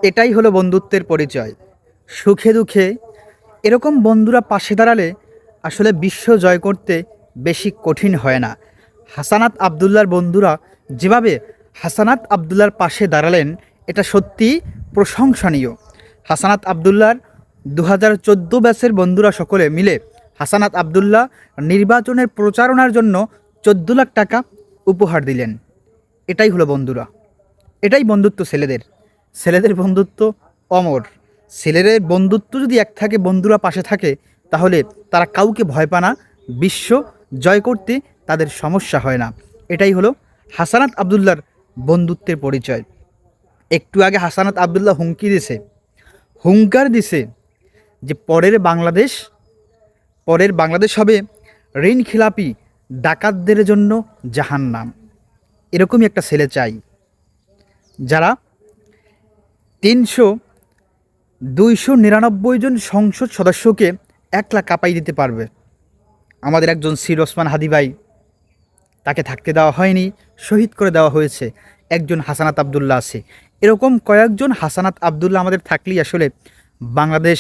এটাই হলো বন্ধুত্বের পরিচয়। সুখে দুঃখে এরকম বন্ধুরা পাশে দাঁড়ালে আসলে বিশ্ব জয় করতে বেশি কঠিন হয় না। হাসানাত আবদুল্লার বন্ধুরা যেভাবে হাসানাত আবদুল্লার পাশে দাঁড়ালেন, এটা সত্যিই প্রশংসনীয়। হাসানাত আবদুল্লার 2014 ব্যাচের বন্ধুরা সকলে মিলে হাসানাত আবদুল্লাহ নির্বাচনের প্রচারণার জন্য 14 লাখ টাকা উপহার দিলেন। এটাই হলো বন্ধুরা, এটাই বন্ধুত্ব। ছেলেদের ছেলেদের বন্ধুত্ব অমর। ছেলেদের বন্ধুত্ব যদি এক থাকে, বন্ধুরা পাশে থাকে, তাহলে তারা কাউকে ভয় পায় না। বিশ্ব জয় করতে তাদের সমস্যা হয় না। এটাই হলো হাসানাত আবদুল্লার বন্ধুত্বের পরিচয়। একটু আগে হাসানাত আবদুল্লাহ হুঙ্কার দিছে যে পরের বাংলাদেশ হবে ঋণ খিলাপি ডাকাতদের জন্য জাহান্নাম। এরকমই একটা ছেলে চাই, যারা 299 জন সংসদ সদস্যকে একলা কাঁপাই দিতে পারবে। আমাদের একজন সির ওসমান হাদি ভাই, তাকে থাকতে দেওয়া হয়নি, শহীদ করে দেওয়া হয়েছে। একজন হাসানাত আবদুল্লাহ আছে। এরকম কয়েকজন হাসানাত আবদুল্লাহ আমাদের থাকলেই আসলে বাংলাদেশ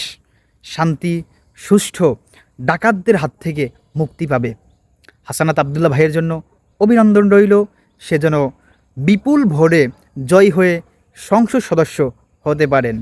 শান্তি, সুষ্ঠু, ডাকাতদের হাত থেকে মুক্তি পাবে। হাসানাত আবদুল্লাহ ভাইয়ের জন্য অভিনন্দন রইল। সে যেন বিপুল ভোরে জয় হয়ে সংসদ সদস্য হতে পারেন।